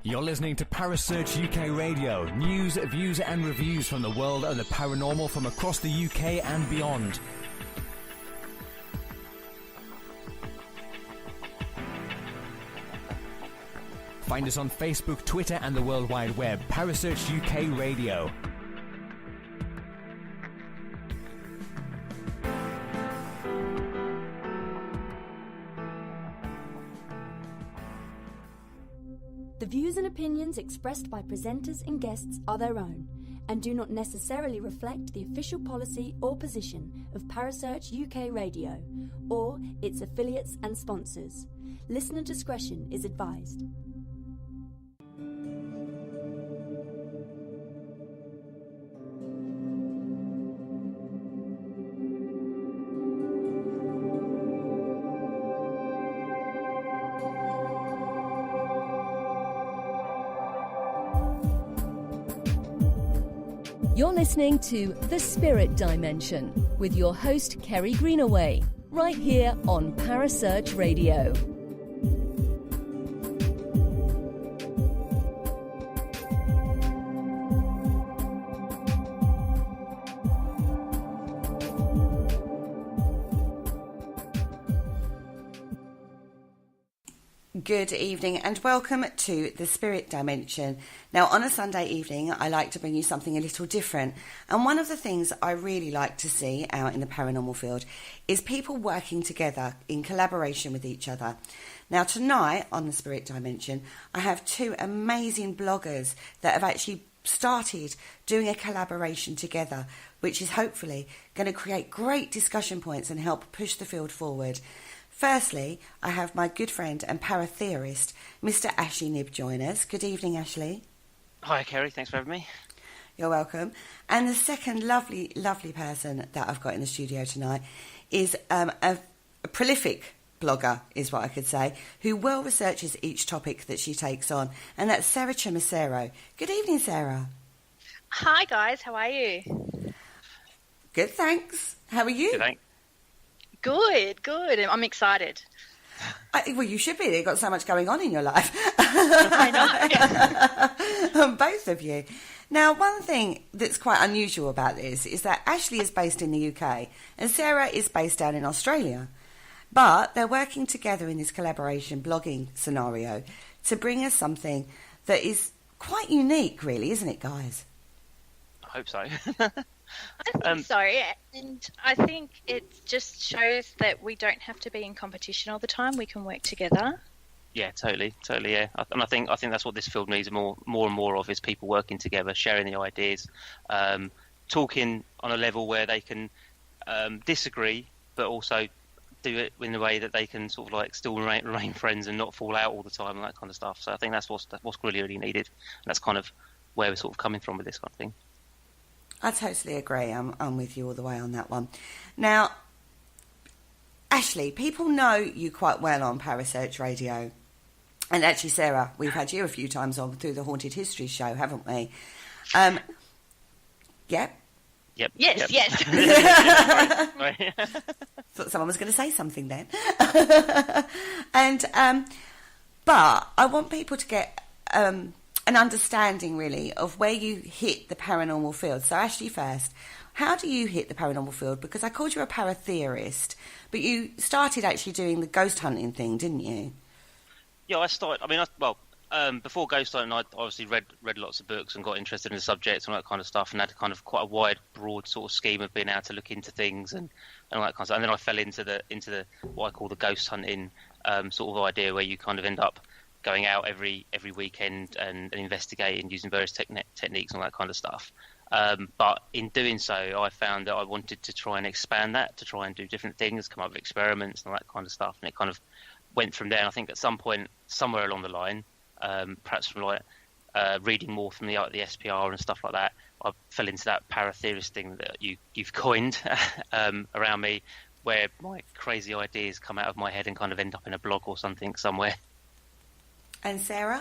You're listening to Parasearch UK Radio. News, views and reviews from the world of the paranormal from across the UK and beyond. Find us on Facebook, Twitter and the World Wide Web. Parasearch UK Radio. The views and opinions expressed by presenters and guests are their own and do not necessarily reflect the official policy or position of Parasearch UK Radio or its affiliates and sponsors. Listener discretion is advised. You're listening to The Spirit Dimension with your host, Kerry Greenaway, right here on Parasearch Radio. Good evening and welcome to The Spirit Dimension. Now, on a Sunday evening, I like to bring you something a little different. And one of the things I really like to see out in the paranormal field is people working together in collaboration with each other. Now, tonight on The Spirit Dimension, I have two amazing bloggers that have actually started doing a collaboration together, which is hopefully going to create great discussion points and help push the field forward. Firstly, I have my good friend and paratheorist, Mr. Ashley Knibb, join us. Good evening, Ashley. Hi, Kerry. Thanks for having me. You're welcome. And the second lovely, lovely person that I've got in the studio tonight is a prolific blogger, is what I could say, who well researches each topic that she takes on, and that's Sara Chumacero. Good evening, Sara. Hi, guys. How are you? Good, thanks. How are you? Good, thanks. Good. I'm excited. Well, you should be. You've got so much going on in your life. I know. Both of you. Now, one thing that's quite unusual about this is that Ashley is based in the UK and Sara is based down in Australia. But they're working together in this collaboration blogging scenario to bring us something that is quite unique, really, isn't it, guys? I hope so. I think so, and I think it just shows that we don't have to be in competition all the time. We can work together. Yeah, totally, yeah. And I think that's what this field needs more and more of, is people working together, sharing the ideas, talking on a level where they can disagree, but also do it in a way that they can sort of like still remain friends and not fall out all the time and that kind of stuff. So I think that's what's really, really needed. And that's kind of where we're sort of coming from with this kind of thing. I totally agree. I'm with you all the way on that one. Now, Ashley, people know you quite well on Parasearch Radio. And actually, Sara, we've had you a few times on through the Haunted History show, haven't we? Yep. Yes. Thought someone was going to say something then. And but I want people to get an understanding, really, of where you hit the paranormal field. So, Ashley, first, how do you hit the paranormal field? Because I called you a paratheorist, but you started actually doing the ghost hunting thing, didn't you? Yeah, I started. I mean, before ghost hunting, I obviously read lots of books and got interested in the subject and all that kind of stuff, and had kind of quite a wide, broad sort of scheme of being able to look into things and all that kind of stuff. And then I fell into the what I call the ghost hunting sort of idea, where you kind of end up going out every weekend and investigating using various techniques and all that kind of stuff. But in doing so, I found that I wanted to try and expand that, to try and do different things, come up with experiments and all that kind of stuff. And it kind of went from there. And I think at some point, somewhere along the line, perhaps from like reading more from the SPR and stuff like that, I fell into that paratheorist thing that you've coined around me, where my crazy ideas come out of my head and kind of end up in a blog or something somewhere. And Sara?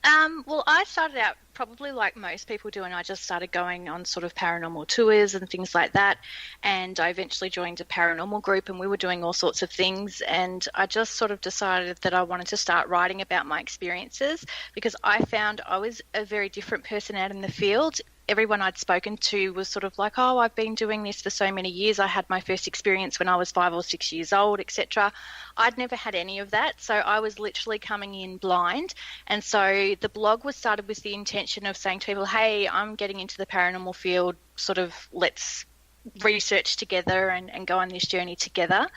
Well, I started out probably like most people do, and I just started going on sort of paranormal tours and things like that. And I eventually joined a paranormal group, and we were doing all sorts of things. And I just sort of decided that I wanted to start writing about my experiences, because I found I was a very different person out in the field. Everyone I'd spoken to was sort of like, oh, I've been doing this for so many years. I had my first experience when I was 5 or 6 years old, etc. I'd never had any of that. So I was literally coming in blind. And so the blog was started with the intention of saying to people, hey, I'm getting into the paranormal field, sort of let's research together and go on this journey together.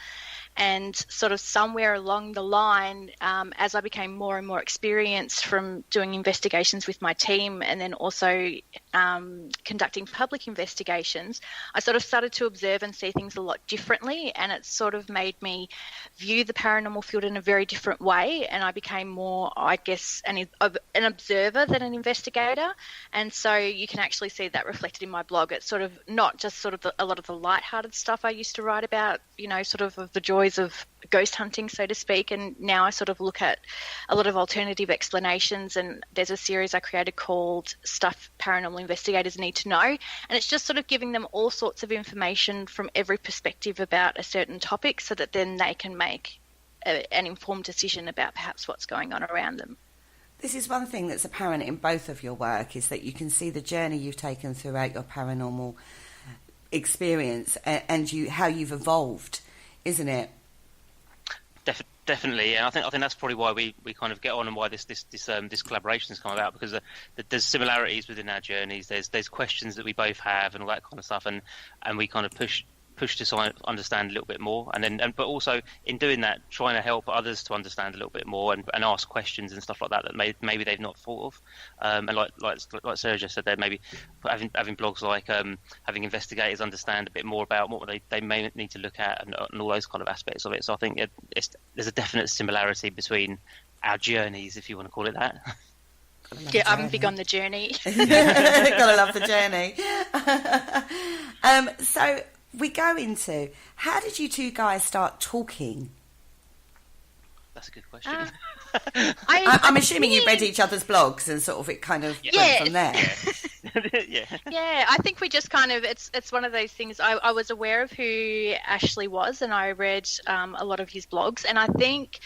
And sort of somewhere along the line, as I became more and more experienced from doing investigations with my team and then also conducting public investigations, I sort of started to observe and see things a lot differently, and it sort of made me view the paranormal field in a very different way, and I became more, I guess, an observer than an investigator. And so you can actually see that reflected in my blog. It's sort of not just sort of a lot of the lighthearted stuff I used to write about, you know, sort of the joys of ghost hunting, so to speak, and now I sort of look at a lot of alternative explanations. And there's a series I created called Stuff Paranormal Investigators Need to Know, and it's just sort of giving them all sorts of information from every perspective about a certain topic, so that then they can make an informed decision about perhaps what's going on around them. This is one thing that's apparent in both of your work, is that you can see the journey you've taken throughout your paranormal experience and how you've evolved, isn't it? Definitely, and I think that's probably why we kind of get on, and why this collaboration has come about, because there's similarities within our journeys. There's questions that we both have and all that kind of stuff, and we kind of push to understand a little bit more, but also in doing that, trying to help others to understand a little bit more and ask questions and stuff like that maybe they've not thought of. And like Sarah just said there, maybe having blogs like having investigators understand a bit more about what they may need to look at and all those kind of aspects of it. So I think there's a definite similarity between our journeys, if you want to call it that. Yeah, I'm big on the journey. Gotta love the journey. So we go into, how did you two guys start talking? That's a good question. I'm assuming you read each other's blogs and sort of it kind of went from there. Yeah, I think we just kind of, it's one of those things. I was aware of who Ashley was, and I read a lot of his blogs, and I think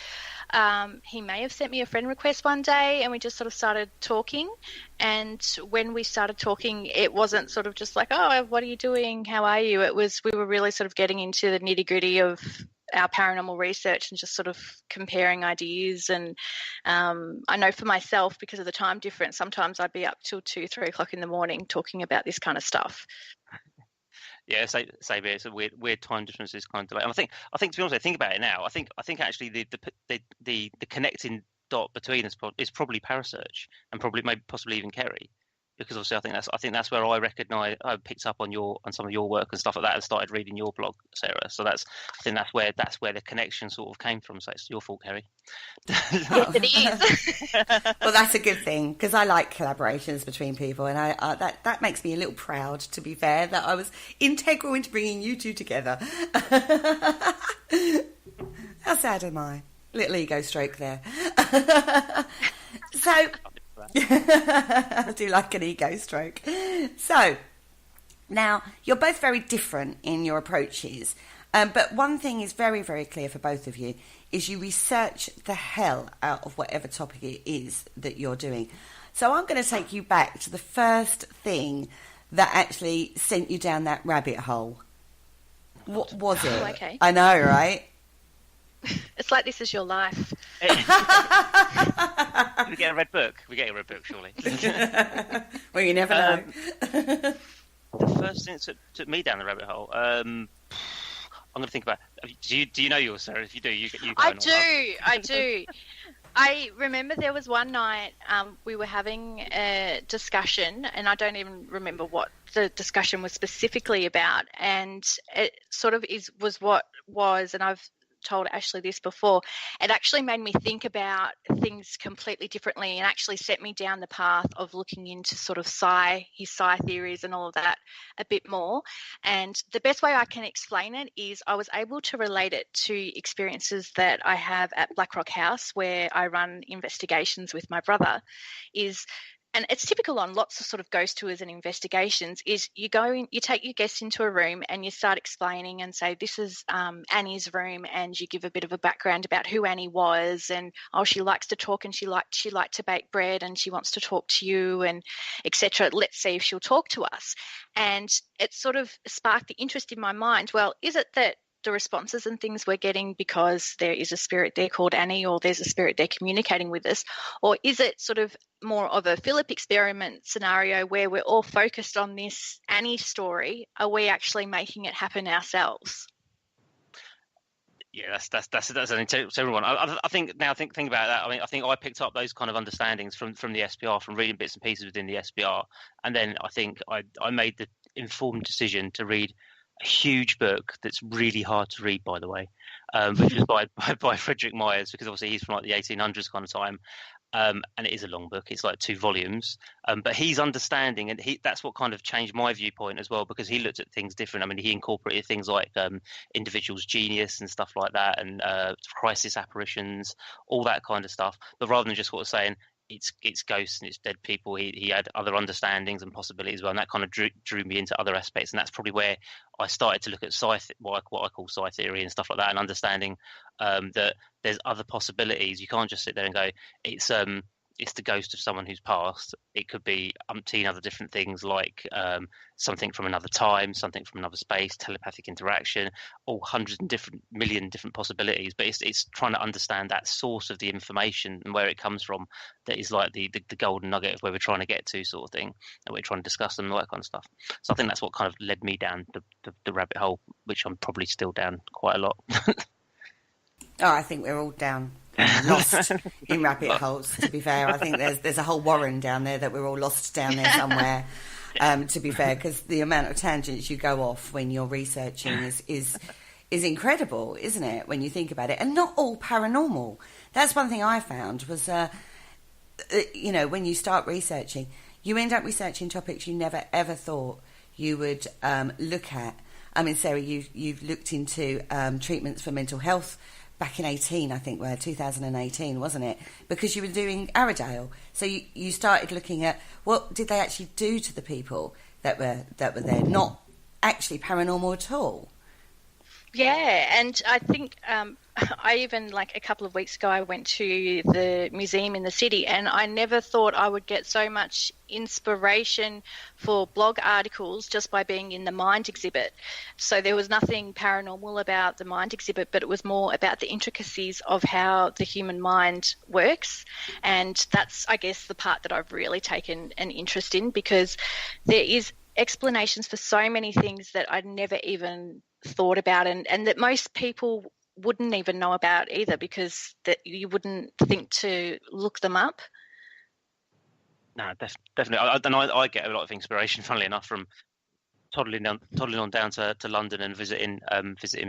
he may have sent me a friend request one day, and we just sort of started talking. And when we started talking, it wasn't sort of just like, oh, what are you doing? How are you? It was, we were really sort of getting into the nitty gritty of our paranormal research and just sort of comparing ideas. And I know for myself, because of the time difference, sometimes I'd be up till 2-3 o'clock in the morning talking about this kind of stuff. Yeah, same here. It's a weird time difference is kind of delay. And I think to be honest, I think about it now. I think actually the connecting dot between us is probably Parasearch, and possibly even Kerry, because obviously I think that's where I picked up on some of your work and stuff like that, and started reading your blog, Sarah. So I think that's where the connection sort of came from. So it's your fault, Kerry. Yes, it is. Well, that's a good thing, because I like collaborations between people, and that makes me a little proud, to be fair, that I was integral into bringing you two together. How sad am I? Little ego stroke there. So I do like an ego stroke. So now you're both very different in your approaches, but one thing is very, very clear for both of you, is you research the hell out of whatever topic it is that you're doing. So I'm going to take you back to the first thing that actually sent you down that rabbit hole. What was it? Oh, okay. I know, right? It's like this is your life. We get a red book. We get a red book, surely. Well, you never know. The first thing that took me down the rabbit hole. I'm going to think about. Do you know yours, Sarah? If you do, you go. I do. I remember there was one night we were having a discussion, and I don't even remember what the discussion was specifically about, and it sort of was what was, and I've told Ashley this before, it actually made me think about things completely differently and actually set me down the path of looking into sort of his psi theories and all of that a bit more. And the best way I can explain it is I was able to relate it to experiences that I have at Black Rock House, where I run investigations with my brother, and it's typical on lots of sort of ghost tours and investigations, is you go in, you take your guests into a room and you start explaining and say, this is Annie's room, and you give a bit of a background about who Annie was, and she likes to talk, and she liked to bake bread, and she wants to talk to you, and etc. Let's see if she'll talk to us. And it sort of sparked the interest in my mind. Well, is it that the responses and things we're getting because there is a spirit there called Annie, or there's a spirit there communicating with us? Or is it sort of more of a Philip experiment scenario where we're all focused on this Annie story? Are we actually making it happen ourselves? Yeah, that's an integral one. I think about that. I mean, I think I picked up those kind of understandings from the SPR, from reading bits and pieces within the SPR, and then I think I made the informed decision to read a huge book that's really hard to read, by the way, which is by Frederick Myers, because obviously he's from like the 1800s kind of time, and it is a long book. It's like 2 volumes, but he's understanding, and that's what kind of changed my viewpoint as well, because he looked at things different. I mean, he incorporated things like individual's genius and stuff like that, and crisis apparitions, all that kind of stuff. But rather than just sort of saying it's ghosts and it's dead people, he had other understandings and possibilities as well, and that kind of drew me into other aspects. And that's probably where I started to look at what I call psi theory and stuff like that, and understanding that there's other possibilities. You can't just sit there and go, it's the ghost of someone who's passed. It could be umpteen other different things, like something from another time, something from another space, telepathic interaction, all hundreds and million different possibilities. But it's trying to understand that source of the information and where it comes from, that is like the golden nugget of where we're trying to get to, sort of thing, and we're trying to discuss and all that kind of stuff. So I think that's what kind of led me down the rabbit hole, which I'm probably still down quite a lot. I think we're all down, lost in rabbit holes, to be fair. I think there's a whole warren down there that we're all lost down there somewhere, to be fair, because the amount of tangents you go off when you're researching is incredible, isn't it, when you think about it? And not all paranormal. That's one thing I found was, when you start researching, you end up researching topics you never, ever thought you would look at. I mean, Sarah, you've looked into treatments for mental health back in 2018, wasn't it? Because you were doing Arradale. So you started looking at what did they actually do to the people that were there, not actually paranormal at all. Yeah, and I think I even, like a couple of weeks ago, I went to the museum in the city, and I never thought I would get so much inspiration for blog articles just by being in the Mind exhibit. So there was nothing paranormal about the Mind exhibit, but it was more about the intricacies of how the human mind works. And that's, I guess, the part that I've really taken an interest in, because there is explanations for so many things that I'd never even thought about, and that most people wouldn't even know about either, because that you wouldn't think to look them up. No, definitely. I get a lot of inspiration, funnily enough, from toddling on down to London and visiting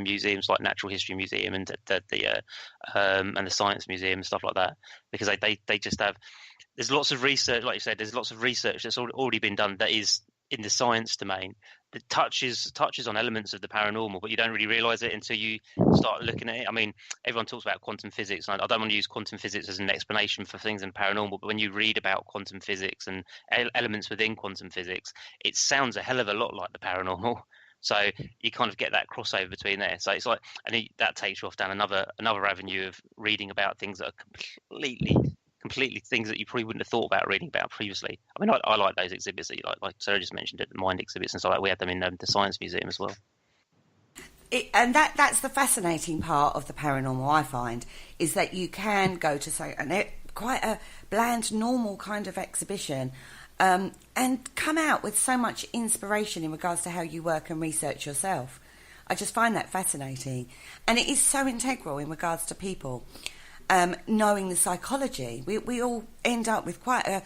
museums like Natural History Museum and the Science Museum and stuff like that, because they just have. There's lots of research, like you said. There's lots of research that's already been done that is in the science domain that touches on elements of the paranormal, but you don't really realise it until you start looking at it. I mean, everyone talks about quantum physics, and I don't want to use quantum physics as an explanation for things in paranormal, but when you read about quantum physics and elements within quantum physics, it sounds a hell of a lot like the paranormal. So you kind of get that crossover between there. So it's like, and that takes you off down another avenue of reading about things that are completely things that you probably wouldn't have thought about reading about previously. I mean, I like those exhibits that you like Sarah just mentioned, the Mind exhibits and stuff like that. We had them in the Science Museum as well. And that's the fascinating part of the paranormal, I find, is that you can go to quite a bland, normal kind of exhibition and come out with so much inspiration in regards to how you work and research yourself. I just find that fascinating. And it is so integral in regards to people. Knowing the psychology, we all end up with quite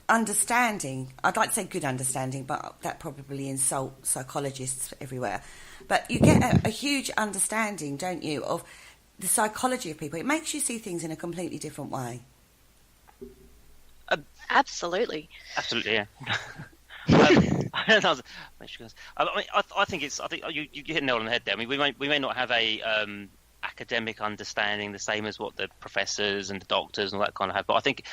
understanding. I'd like to say good understanding, but that probably insults psychologists everywhere. But you get a huge understanding, don't you, of the psychology of people. It makes you see things in a completely different way. Absolutely. Absolutely, yeah. I think you hit the nail on the head there. I mean, we may not have a academic understanding the same as what the professors and the doctors and all that kind of have, but I think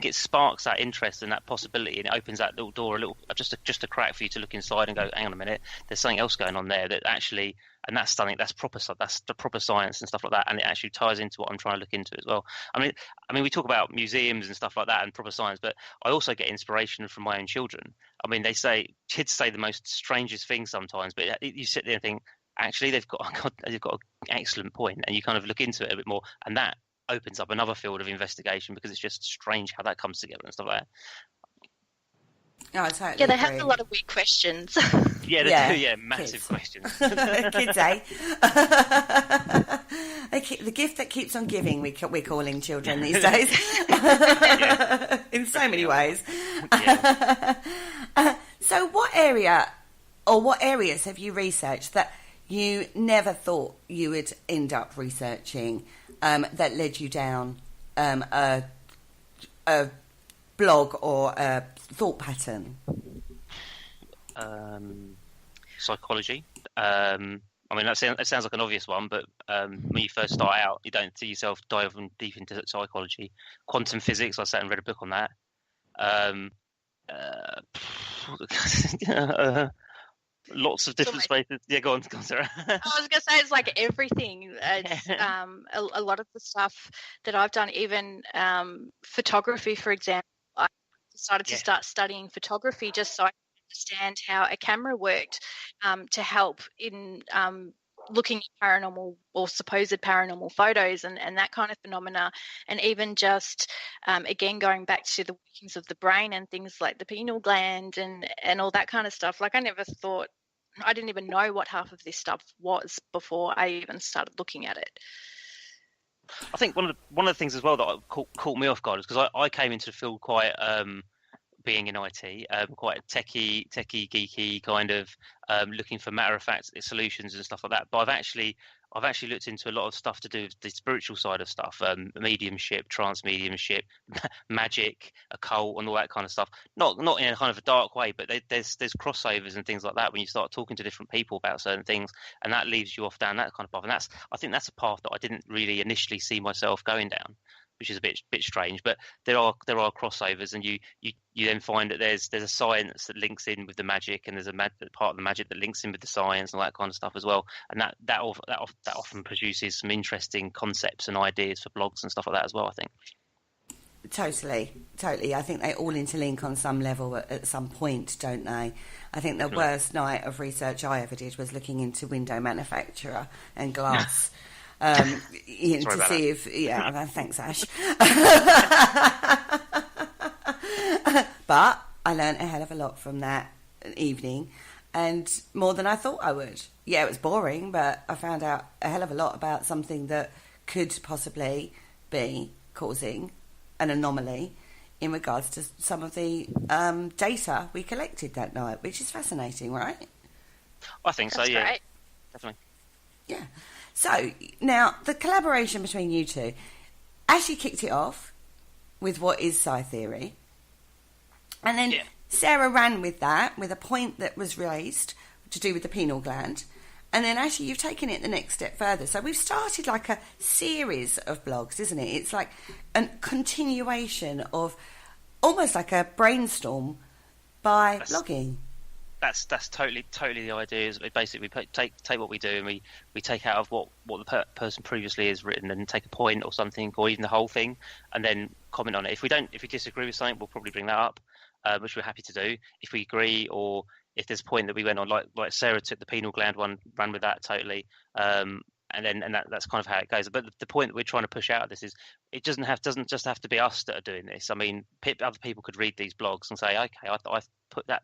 it sparks that interest and that possibility, and it opens that little door just a crack for you to look inside and go, hang on a minute, there's something else going on there that actually, and that's something that's the proper science and stuff like that, and it actually ties into what I'm trying to look into as well. I mean we talk about museums and stuff like that and proper science, but I also get inspiration from my own children. I mean, kids say the most strangest things sometimes, but you sit there and think, actually, they've got an excellent point, and you kind of look into it a bit more, and that opens up another field of investigation because it's just strange how that comes together and stuff like that. Oh, I totally they agree. have a lot of weird questions. Yeah, they do. Yeah, massive questions. Kids, eh? The gift that keeps on giving, we're calling children these days. In so many ways. Yeah. So what area or what areas have you researched that you never thought you would end up researching, that led you down a blog or a thought pattern? Psychology. I mean, that sounds like an obvious one, but when you first start out, you don't see yourself diving deep into psychology. Quantum physics, I sat and read a book on that. Lots of different spaces. Yeah, go on, Sarah. I was going to say it's like everything. It's, a lot of the stuff that I've done, even photography, for example. I decided to start studying photography just so I could understand how a camera worked, to help in looking at paranormal or supposed paranormal photos and that kind of phenomena, and even just again going back to the workings of the brain and things like the pineal gland and all that kind of stuff. Like I didn't even know what half of this stuff was before I even started looking at it. I think one of the things as well that caught me off guard is because I came into the field quite being in IT, quite techie, geeky kind of, looking for matter of fact solutions and stuff like that. But I've actually looked into a lot of stuff to do with the spiritual side of stuff, mediumship, trance mediumship, magic, occult, and all that kind of stuff. Not in a kind of a dark way, but there's crossovers and things like that when you start talking to different people about certain things, and that leads you off down that kind of path. And I think that's a path that I didn't really initially see myself going down, which is a bit strange, but there are crossovers, and you then find that there's a science that links in with the magic, and there's a part of the magic that links in with the science and all that kind of stuff as well, and that often produces some interesting concepts and ideas for blogs and stuff like that as well, I think. Totally. I think they all interlink on some level at some point, don't they? I think the worst night of research I ever did was looking into window manufacturer and glass. To see if thanks Ash. But I learned a hell of a lot from that evening, and more than I thought I would. Yeah, it was boring, but I found out a hell of a lot about something that could possibly be causing an anomaly in regards to some of the data we collected that night, which is fascinating, right? I think so. That's yeah, great. Definitely. Yeah. So now the collaboration between you two actually kicked it off with what is psi theory, and then Sarah ran with that with a point that was raised to do with the pineal gland, and then actually you've taken it the next step further. So we've started like a series of blogs, isn't it? It's like a continuation of almost like a brainstorm by blogging. That's totally the idea. Is basically we take what we do and we take out of what the person previously has written and take a point or something, or even the whole thing, and then comment on it. If we disagree with something, we'll probably bring that up, which we're happy to do. If we agree, or if there's a point that we went on, like Sarah took the pineal gland one, ran with that totally, and that's kind of how it goes. But the point that we're trying to push out of this is it doesn't just have to be us that are doing this. I mean, other people could read these blogs and say, okay, I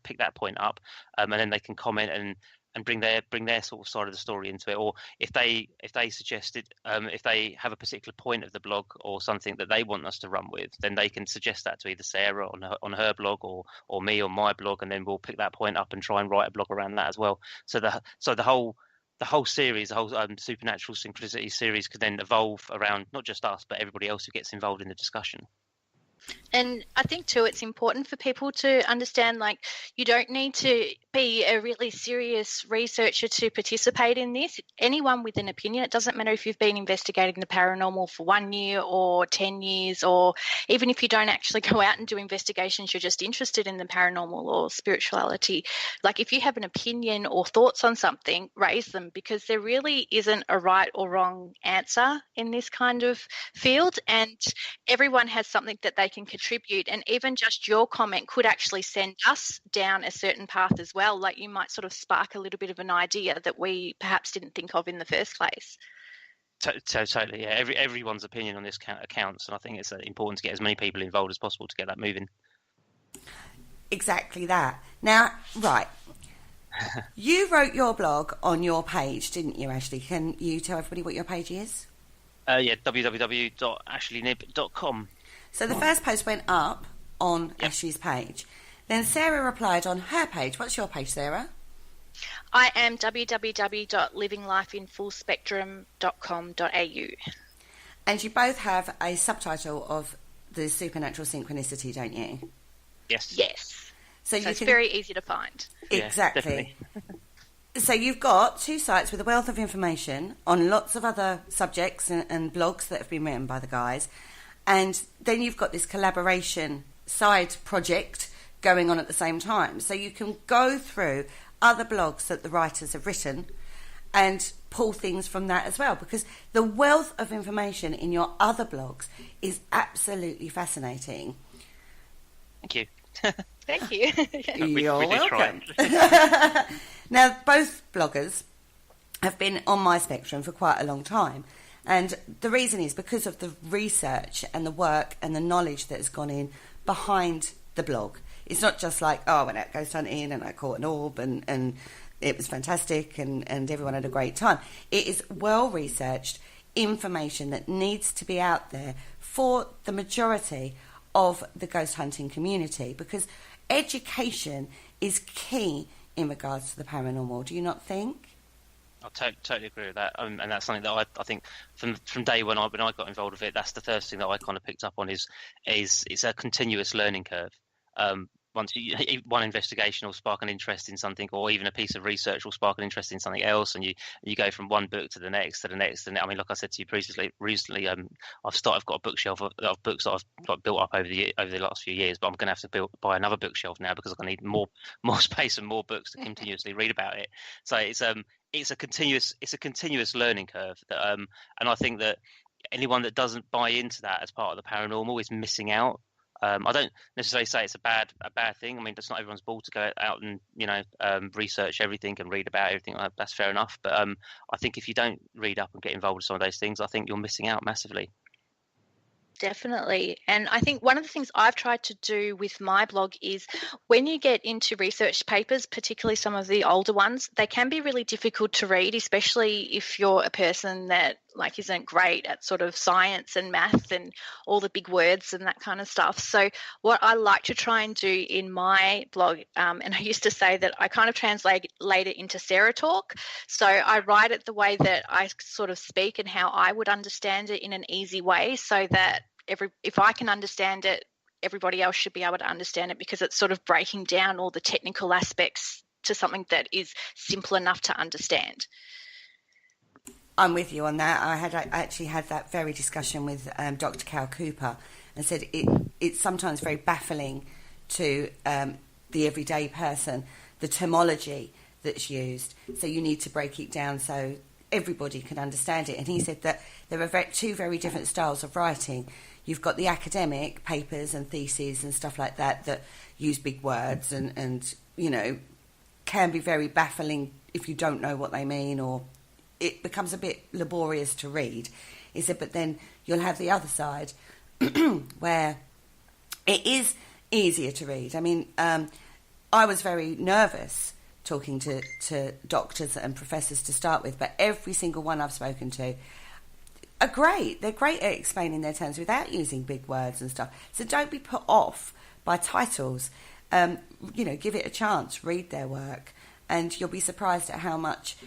pick that point up, and then they can comment bring their sort of side of the story into it, or if they suggested if they have a particular point of the blog or something that they want us to run with, then they can suggest that to either Sarah on her blog or me on my blog, and then we'll pick that point up and try and write a blog around that as well. So the whole series, the whole Supernatural Synchronicity series, could then evolve around not just us but everybody else who gets involved in the discussion. And I think too, it's important for people to understand, like, you don't need to be a really serious researcher to participate in this. Anyone with an opinion, it doesn't matter if you've been investigating the paranormal for 1 year or 10 years, or even if you don't actually go out and do investigations, you're just interested in the paranormal or spirituality. Like, if you have an opinion or thoughts on something, raise them, because there really isn't a right or wrong answer in this kind of field, and everyone has something that they can contribute, and even just your comment could actually send us down a certain path as well. Like, you might sort of spark a little bit of an idea that we perhaps didn't think of in the first place. Totally, yeah. Everyone's opinion on this counts, and I think it's important to get as many people involved as possible to get that moving. Exactly that. Now, right, you wrote your blog on your page, didn't you, Ashley? Can you tell everybody what your page is? Yeah, www.ashleyknibb.com. So the first post went up on Ashley's page. Then Sarah replied on her page. What's your page, Sarah? I am www.livinglifeinfullspectrum.com.au. And you both have a subtitle of the Supernatural Synchronicity, don't you? Yes. Yes. So it's very easy to find. Exactly. Yeah, so you've got two sites with a wealth of information on lots of other subjects and blogs that have been written by the guys. And then you've got this collaboration side project going on at the same time. So you can go through other blogs that the writers have written and pull things from that as well, because the wealth of information in your other blogs is absolutely fascinating. Thank you. Thank you. You're welcome. Now, both bloggers have been on my spectrum for quite a long time. And the reason is because of the research and the work and the knowledge that has gone in behind the blog. It's not just like, oh, I went out ghost hunting and I caught an orb and it was fantastic and everyone had a great time. It is well-researched information that needs to be out there for the majority of the ghost hunting community, because education is key in regards to the paranormal. Do you not think? I totally agree with that, and that's something that I think from day when I got involved with it, that's the first thing that I kind of picked up on is it's a continuous learning curve. Once one investigation will spark an interest in something, or even a piece of research will spark an interest in something else, and you go from one book to the next. And I mean, like I said to you recently, I've got a bookshelf of books that I've built up over the last few years, but I'm going to have to buy another bookshelf now because I'm going to need more space and more books to continuously read about it. So it's a continuous learning curve that, and I think that anyone that doesn't buy into that as part of the paranormal is missing out. I don't necessarily say it's a bad thing. I mean, it's not everyone's ball to go out and research everything and read about everything. That's fair enough. But I think if you don't read up and get involved with some of those things, I think you're missing out massively. Definitely. And I think one of the things I've tried to do with my blog is when you get into research papers, particularly some of the older ones, they can be really difficult to read, especially if you're a person that isn't great at sort of science and math and all the big words and that kind of stuff. So what I like to try and do in my blog, and I used to say that I kind of translate it into Sara talk. So I write it the way that I sort of speak and how I would understand it in an easy way, so that if I can understand it, everybody else should be able to understand it, because it's sort of breaking down all the technical aspects to something that is simple enough to understand. I'm with you on that. I actually had that very discussion with Dr. Cal Cooper, and said it's sometimes very baffling to the everyday person, the terminology that's used. So you need to break it down so everybody can understand it. And he said that there are two very different styles of writing. You've got the academic papers and theses and stuff like that use big words and can be very baffling if you don't know what they mean, or it becomes a bit laborious to read. He said, but then you'll have the other side where it is easier to read. I mean, I was very nervous talking to doctors and professors to start with, but every single one I've spoken to are great. They're great at explaining their terms without using big words and stuff. So don't be put off by titles. Give it a chance, read their work, and you'll be surprised at how much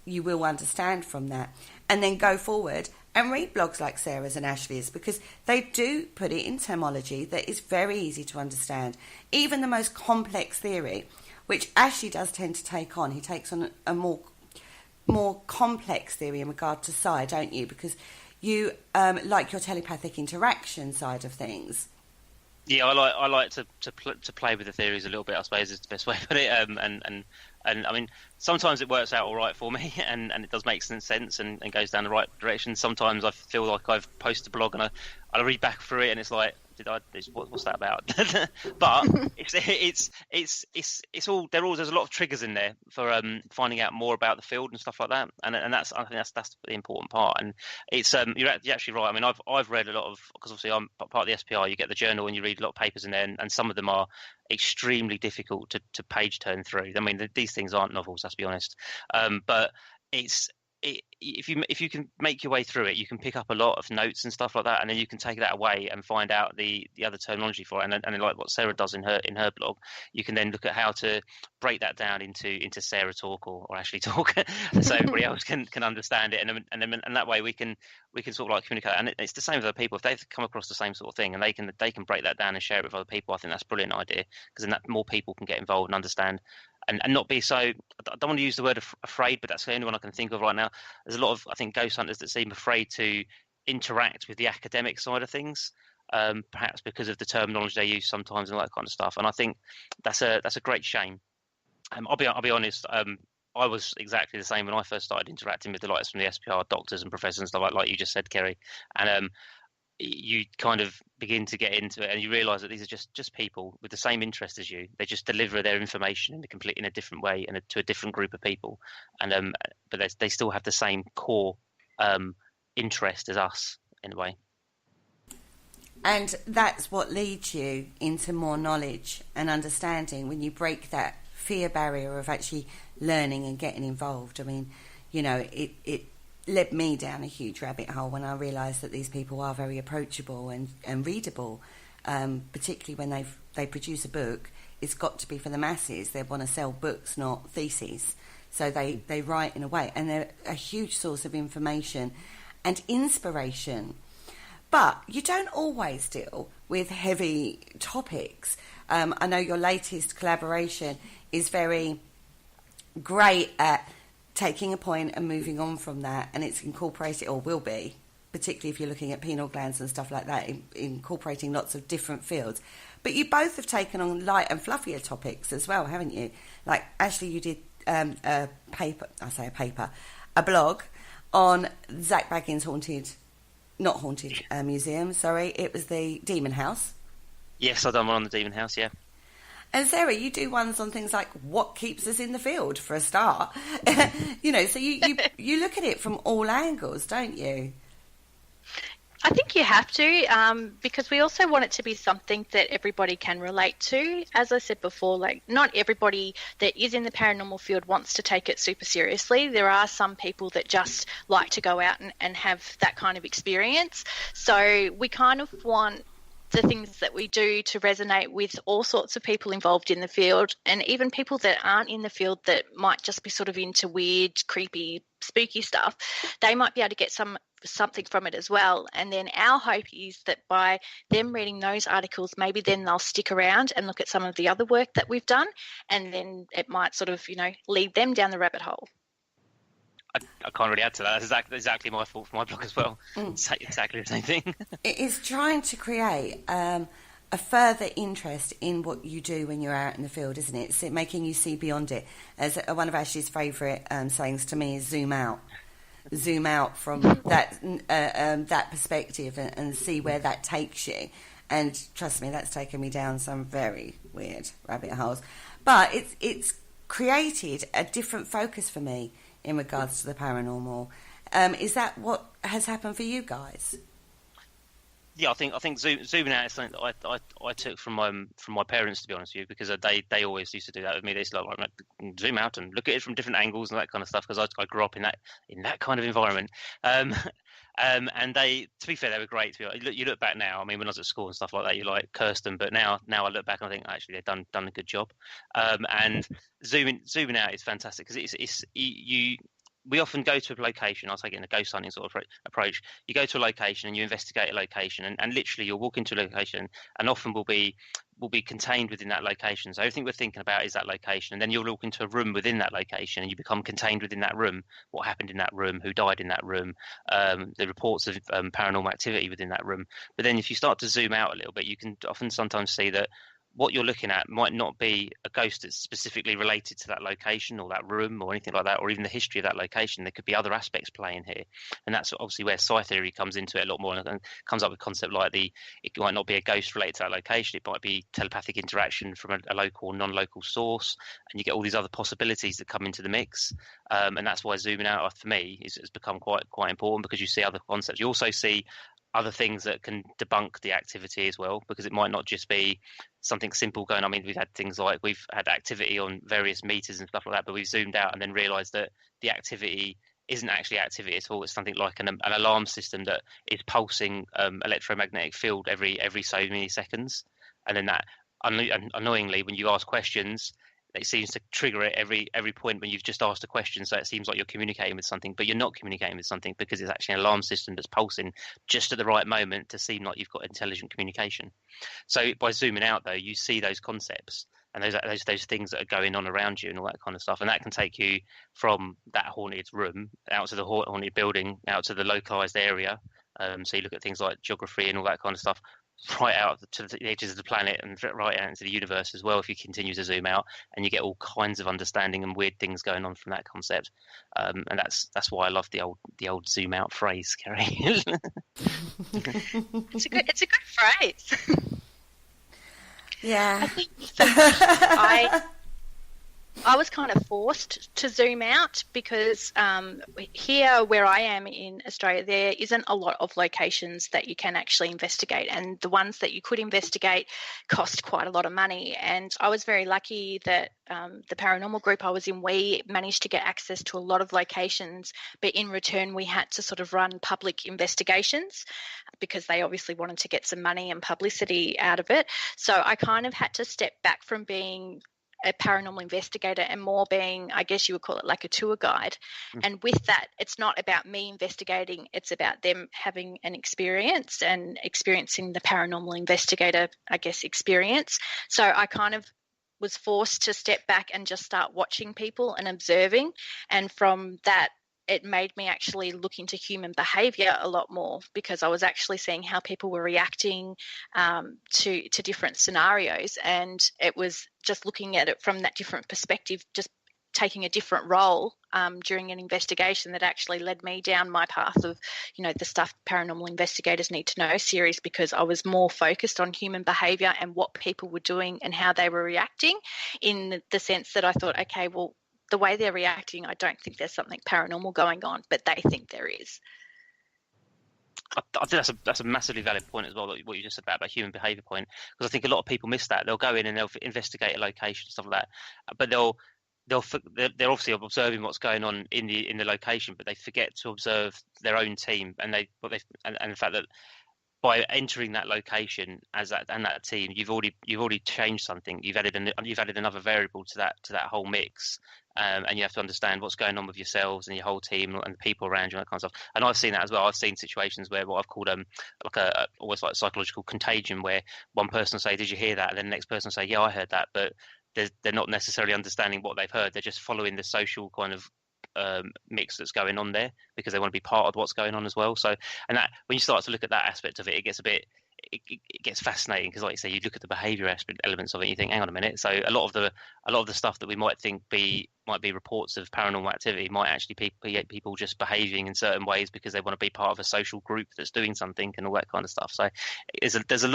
you will understand from that. And then go forward and read blogs like Sarah's and Ashley's, because they do put it in terminology that is very easy to understand. Even the most complex theory, which Ashley does tend to take on. He takes on a more complex theory in regard to psi, don't you? Because you like your telepathic interaction side of things. Yeah, I like to play with the theories a little bit, I suppose is the best way to put it. And I mean, sometimes it works out all right for me, and it does make sense and goes down the right direction. Sometimes I feel like I've posted a blog and I read back through it and it's like, what's that about? But it's all there's a lot of triggers in there for finding out more about the field and stuff like that, and I think that's the important part. And it's you're actually right. I mean, I've read a lot of, because obviously I'm part of the SPR. You get the journal and you read a lot of papers in there, and some of them are extremely difficult to page turn through. I mean, these things aren't novels, let's be honest, but if you can make your way through it, you can pick up a lot of notes and stuff like that, and then you can take that away and find out the other terminology for it. And like what Sarah does in her blog, you can then look at how to break that down into Sarah talk or Ashley talk, so everybody else can understand it. And that way we can sort of like communicate. And it's the same with other people. If they've come across the same sort of thing and they can break that down and share it with other people, I think that's a brilliant idea, because then that more people can get involved and understand. And not be so, I don't want to use the word afraid, but that's the only one I can think of right now. There's a lot of, I think, ghost hunters that seem afraid to interact with the academic side of things, perhaps because of the terminology they use sometimes and all that kind of stuff. And I think that's a great shame. I'll be honest, I was exactly the same when I first started interacting with the likes from the SPR doctors and professors and stuff like you just said, Kerry. And you kind of begin to get into it and you realise that these are just people with the same interest as you. They just deliver their information in a different way and to a different group of people. And but they still have the same core interest as us in a way. And that's what leads you into more knowledge and understanding when you break that fear barrier of actually learning and getting involved. I mean, it led me down a huge rabbit hole when I realised that these people are very approachable and readable, particularly when they produce a book. It's got to be for the masses. They want to sell books, not theses. So they write in a way, and they're a huge source of information and inspiration. But you don't always deal with heavy topics. I know your latest collaboration is very great at taking a point and moving on from that, and it's incorporated, or will be, particularly if you're looking at pineal glands and stuff like that, incorporating lots of different fields. But you both have taken on light and fluffier topics as well, haven't you? Like, Ashley, you did a blog on Zach Baggins' museum, sorry, it was the Demon House. Yes, I've done one on the Demon House, yeah. And Sarah, you do ones on things like what keeps us in the field, for a start. So you look at it from all angles, don't you? I think you have to, because we also want it to be something that everybody can relate to. As I said before, like, not everybody that is in the paranormal field wants to take it super seriously. There are some people that just like to go out and have that kind of experience. So we kind of want the things that we do to resonate with all sorts of people involved in the field, and even people that aren't in the field that might just be sort of into weird, creepy, spooky stuff. They might be able to get something from it as well. And then our hope is that by them reading those articles, maybe then they'll stick around and look at some of the other work that we've done, and then it might sort of, lead them down the rabbit hole. I can't really add to that. That's exactly my fault for my blog as well. Exactly the same thing. It is trying to create a further interest in what you do when you're out in the field, isn't it? It's making you see beyond it. As one of Ashley's favourite sayings to me is zoom out from that perspective and see where that takes you. And trust me, that's taken me down some very weird rabbit holes. But it's created a different focus for me in regards to the paranormal. Is that what has happened for you guys? Yeah, I think zooming out is something that I took from my parents, to be honest with you, because they always used to do that with me. They used to like zoom out and look at it from different angles and that kind of stuff, because I grew up in that kind of environment. And they, to be fair, they were great. You look back now. I mean, when I was at school and stuff like that, you like cursed them, but now I look back and I think actually they've done a good job. And zooming out is fantastic, because it's you. We often go to a location. I'll take it in a ghost hunting sort of approach. You go to a location and you investigate a location, and literally you'll walk into a location, and often will be contained within that location. So everything we're thinking about is that location, and then you'll walk into a room within that location, and you become contained within that room. What happened in that room? Who died in that room? The reports of paranormal activity within that room. But then if you start to zoom out a little bit, you can often sometimes see that what you're looking at might not be a ghost that's specifically related to that location or that room or anything like that, or even the history of that location. There could be other aspects playing here, and that's obviously where psi theory comes into it a lot more, and comes up with concept like it might not be a ghost related to that location. It might be telepathic interaction from a local or non-local source, and you get all these other possibilities that come into the mix. And that's why zooming out for me has become quite important, because you see other concepts. You also see other things that can debunk the activity as well, because it might not just be something simple going. I mean, we've had things like we've had activity on various meters and stuff like that, but we've zoomed out and then realised that the activity isn't actually activity at all. It's something like an alarm system that is pulsing electromagnetic field every so many seconds, and then that annoyingly, when you ask questions, it seems to trigger it every point when you've just asked a question. So it seems like you're communicating with something, but you're not communicating with something, because it's actually an alarm system that's pulsing just at the right moment to seem like you've got intelligent communication. So by zooming out, though, you see those concepts and those things that are going on around you and all that kind of stuff. And that can take you from that haunted room out to the haunted building, out to the localized area. So you look at things like geography and all that kind of stuff, right out to the edges of the planet and right out into the universe as well, if you continue to zoom out, and you get all kinds of understanding and weird things going on from that concept. And that's why I love the old zoom out phrase, Kerry. It's a good phrase. Yeah. I think that I was kind of forced to zoom out, because here where I am in Australia, there isn't a lot of locations that you can actually investigate, and the ones that you could investigate cost quite a lot of money. And I was very lucky that the paranormal group I was in, we managed to get access to a lot of locations, but in return we had to sort of run public investigations, because they obviously wanted to get some money and publicity out of it. So I kind of had to step back from being a paranormal investigator and more being, I guess you would call it, like a tour guide. And with that, it's not about me investigating, it's about them having an experience and experiencing the paranormal investigator, I guess, experience. So I kind of was forced to step back and just start watching people and observing. And from that, it made me actually look into human behaviour a lot more, because I was actually seeing how people were reacting to different scenarios, and it was just looking at it from that different perspective, just taking a different role during an investigation, that actually led me down my path of, the stuff paranormal investigators need to know series, because I was more focused on human behaviour and what people were doing and how they were reacting, in the sense that I thought, okay, well, the way they're reacting, I don't think there's something paranormal going on, but they think there is. I think that's a massively valid point as well, what you just said about human behaviour point, because I think a lot of people miss that. They'll go in and they'll investigate a location, stuff like that, but they're obviously observing what's going on in the location, but they forget to observe their own team, and the fact that by entering that location as that team, you've already changed something. You've added another variable to that whole mix, and you have to understand what's going on with yourselves and your whole team and the people around you and that kind of stuff. And I've seen that as well. I've seen situations where what I've called almost like psychological contagion, where one person will say, "Did you hear that?" and then the next person will say, "Yeah, I heard that," but they're not necessarily understanding what they've heard. They're just following the social kind of mix that's going on there, because they want to be part of what's going on as well. So, and that, when you start to look at that aspect of it, it gets fascinating, because, like you say, you look at the behaviour elements of it, and you think, hang on a minute. So a lot of the stuff that we might think might be reports of paranormal activity might actually be people just behaving in certain ways because they want to be part of a social group that's doing something and all that kind of stuff. So there's a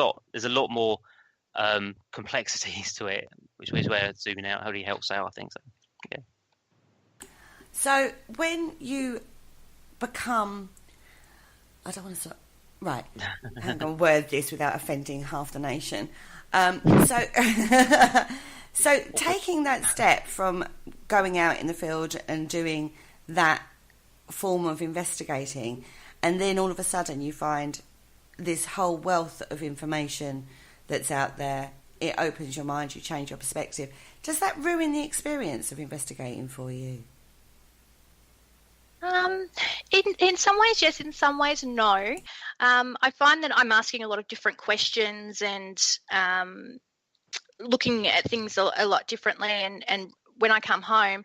lot more complexities to it, which is where zooming out really helps out, I think. So, yeah. So when you become, I don't want to Right. I'm going to word this without offending half the nation. So taking that step from going out in the field and doing that form of investigating, and then all of a sudden you find this whole wealth of information that's out there, it opens your mind, you change your perspective. Does that ruin the experience of investigating for you? In some ways, yes. In some ways, no. I find that I'm asking a lot of different questions and looking at things a lot differently. And when I come home,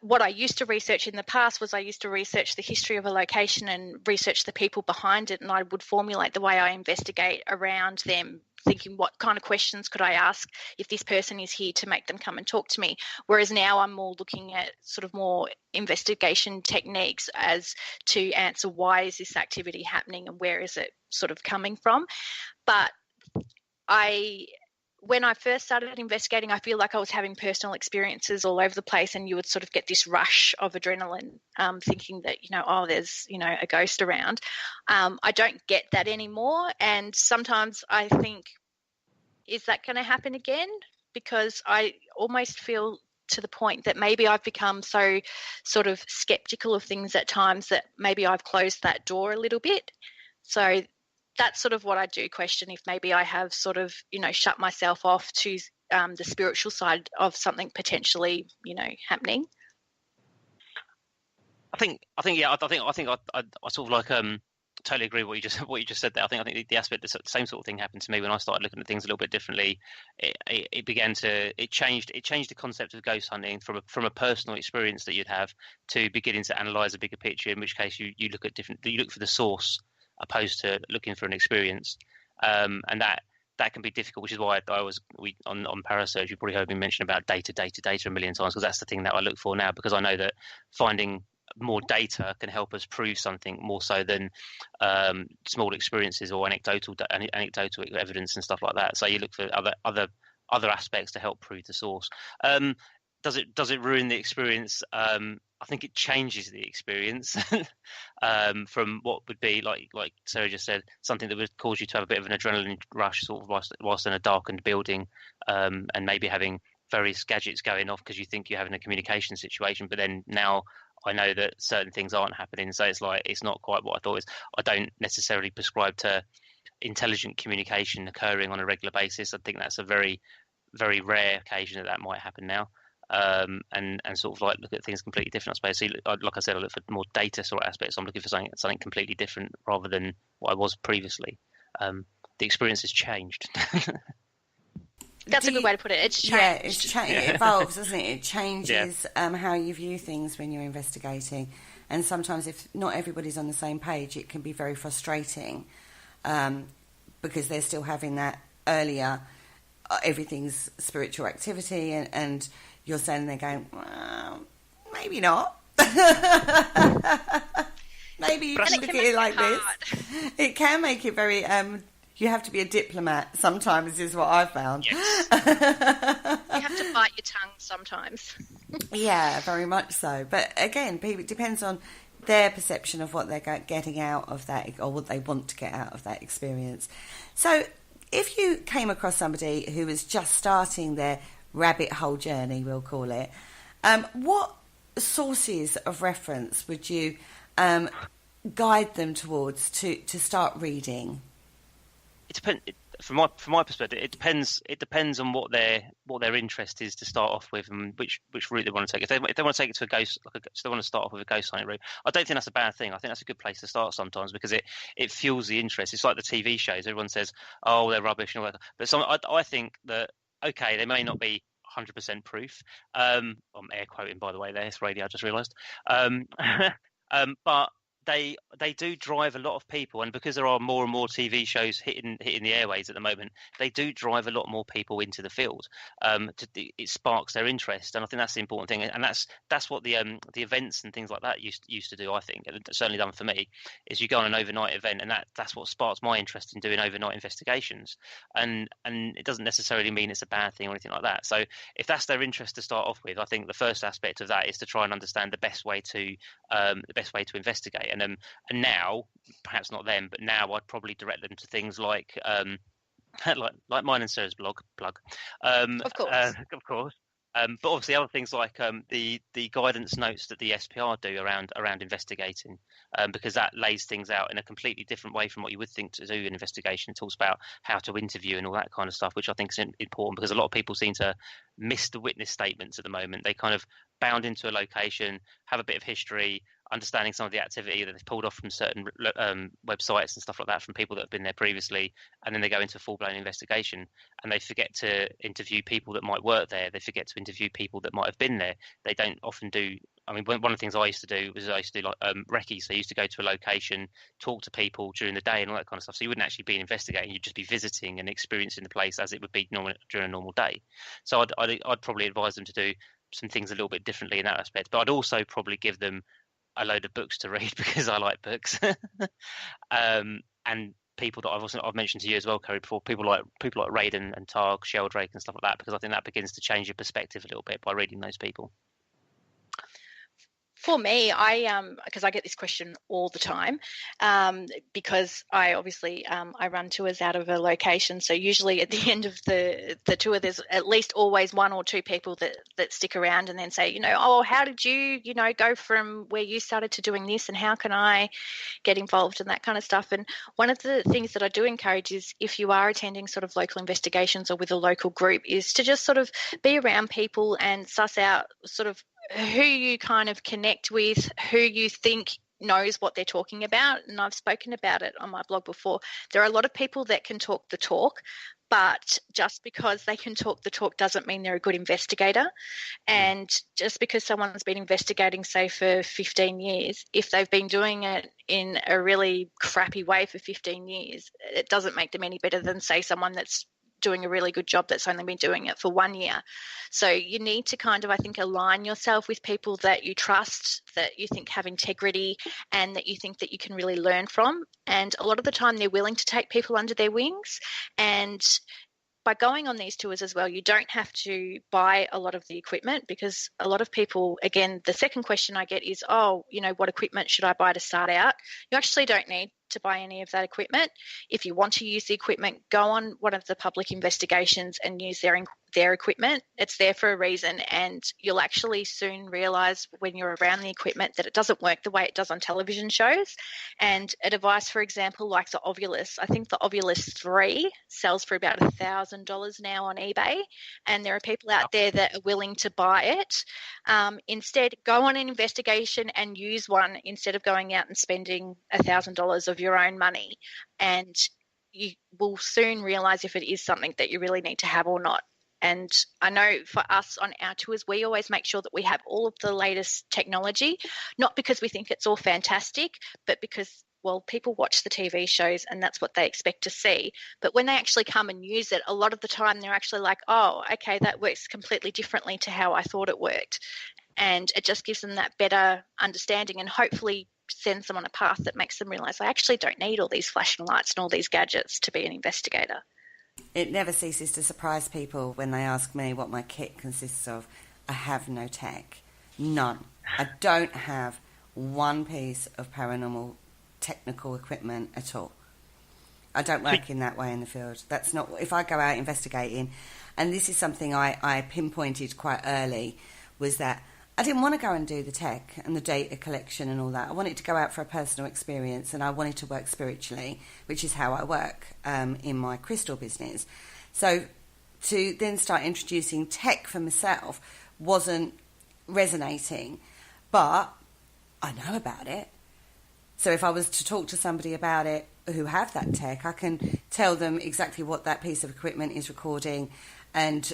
what I used to research in the past was I used to research the history of a location and research the people behind it, and I would formulate the way I investigate around them, thinking what kind of questions could I ask if this person is here to make them come and talk to me. Whereas now I'm more looking at sort of more investigation techniques as to answer why is this activity happening and where is it sort of coming from. But when I first started investigating, I feel like I was having personal experiences all over the place, and you would sort of get this rush of adrenaline, thinking that, there's, a ghost around. I don't get that anymore. And sometimes I think, is that going to happen again? Because I almost feel to the point that maybe I've become so sort of skeptical of things at times that maybe I've closed that door a little bit. So that's sort of what I do question, if maybe I have sort of, shut myself off to the spiritual side of something potentially, happening. I think I sort of like totally agree with what you just said there. I think the aspect, the same sort of thing happened to me when I started looking at things a little bit differently. It changed the concept of ghost hunting from a personal experience that you'd have to beginning to analyze a bigger picture. In which case you look for the source opposed to looking for an experience, and that can be difficult, which is why on Parasearch, you probably heard me mention about data a million times, because that's the thing that I look for now, because I know that finding more data can help us prove something more so than small experiences or anecdotal evidence and stuff like that. So you look for other aspects to help prove the source. Does it ruin the experience? I think it changes the experience from what would be like Sarah just said, something that would cause you to have a bit of an adrenaline rush, sort of whilst in a darkened building, and maybe having various gadgets going off because you think you're having a communication situation. But then now I know that certain things aren't happening, so it's not quite what I thought. I don't necessarily prescribe to intelligent communication occurring on a regular basis. I think that's a very, very rare occasion that might happen now. And sort of like look at things completely different, I suppose. So, like I said, I look for more data sort of aspects. I'm looking for something completely different rather than what I was previously. The experience has changed. That's a good way to put it. It's changed. Yeah, it evolves, doesn't it? It changes how you view things when you're investigating. And sometimes if not everybody's on the same page, it can be very frustrating because they're still having that earlier, everything's spiritual activity, and you're standing there going, well, maybe not. Maybe you can look at it like this. It can make it very... you have to be a diplomat sometimes, is what I've found. Yes. You have to bite your tongue sometimes. Yeah, very much so. But again, it depends on their perception of what they're getting out of that, or what they want to get out of that experience. So if you came across somebody who was just starting their rabbit hole journey, we'll call it, what sources of reference would you guide them towards to start reading? It depends. From my perspective, it depends on what their interest is to start off with, and which route they want to take. If they want to take it to a ghost, so they want to start off with a ghost hunting route. I don't think that's a bad thing. I think that's a good place to start sometimes, because it fuels the interest. It's like the TV shows. Everyone says, "Oh, they're rubbish," and all that. But I think that okay, they may not be 100% proof. I'm air quoting, by the way. There, it's radio. I just realised. But they do drive a lot of people, and because there are more and more TV shows hitting the airways at the moment, they do drive a lot more people into the field. It sparks their interest, and I think that's the important thing. And that's what the events and things like that used to do. I think, and it's certainly done for me, is you go on an overnight event, and that's what sparks my interest in doing overnight investigations. And it doesn't necessarily mean it's a bad thing or anything like that. So if that's their interest to start off with, I think the first aspect of that is to try and understand the best way to investigate. and now perhaps not then, but now I'd probably direct them to things like like mine and Sarah's plug. Of course. Of course. But obviously other things like the guidance notes that the SPR do around investigating, because that lays things out in a completely different way from what you would think to do an investigation. It talks about how to interview and all that kind of stuff, which I think is important, because a lot of people seem to miss the witness statements at the moment. They kind of bound into a location, have a bit of history, understanding some of the activity that they've pulled off from certain websites and stuff like that from people that have been there previously, and then they go into a full-blown investigation, and they forget to interview people that might work there. They forget to interview people that might have been there. They don't often do. I mean, one of the things I used to do was like recce. So I used to go to a location, talk to people during the day and all that kind of stuff. So you wouldn't actually be investigating; you'd just be visiting and experiencing the place as it would be during a normal day. So I'd probably advise them to do some things a little bit differently in that aspect. But I'd also probably give them a load of books to read, because I like books, and people that I've mentioned to you as well, Kerry, before, people like Raiden and Targ, Sheldrake and stuff like that, because I think that begins to change your perspective a little bit by reading those people. For me, because I get this question all the time, because I obviously I run tours out of a location. So usually at the end of the tour, there's at least always one or two people that stick around and then say, oh, how did you, go from where you started to doing this, and how can I get involved and that kind of stuff. And one of the things that I do encourage is, if you are attending sort of local investigations or with a local group, is to just sort of be around people and suss out sort of who you kind of connect with, who you think knows what they're talking about. And I've spoken about it on my blog before. There are a lot of people that can talk the talk, but just because they can talk the talk doesn't mean they're a good investigator. And just because someone's been investigating, say, for 15 years, if they've been doing it in a really crappy way for 15 years, it doesn't make them any better than, say, someone that's doing a really good job that's only been doing it for 1 year. So you need to kind of, I think, align yourself with people that you trust, that you think have integrity, and that you think that you can really learn from. And a lot of the time they're willing to take people under their wings. And by going on these tours as well, you don't have to buy a lot of the equipment, because a lot of people, again, the second question I get is, what equipment should I buy to start out? You actually don't need to buy any of that equipment. If you want to use the equipment, go on one of the public investigations and use their equipment. It's there for a reason, and you'll actually soon realise when you're around the equipment that it doesn't work the way it does on television shows. And a device, for example, like the Ovilus, I think the Ovilus 3 sells for about $1,000 now on eBay, and there are people out there that are willing to buy it. Instead, go on an investigation and use one instead of going out and spending $1,000 of your own money, and you will soon realise if it is something that you really need to have or not. And I know for us on our tours, we always make sure that we have all of the latest technology, not because we think it's all fantastic, but because, well, people watch the TV shows and that's what they expect to see. But when they actually come and use it, a lot of the time they're actually like, oh, okay, that works completely differently to how I thought it worked. And it just gives them that better understanding, and hopefully sends them on a path that makes them realise I actually don't need all these flashing lights and all these gadgets to be an investigator. It never ceases to surprise people when they ask me what my kit consists of. I have no tech. None. I don't have one piece of paranormal technical equipment at all. I don't work in that way in the field. That's not... If I go out investigating, and this is something I pinpointed quite early, was that I didn't want to go and do the tech and the data collection and all that. I wanted to go out for a personal experience, and I wanted to work spiritually, which is how I work in my crystal business. So to then start introducing tech for myself wasn't resonating, but I know about it. So if I was to talk to somebody about it who have that tech, I can tell them exactly what that piece of equipment is recording, and,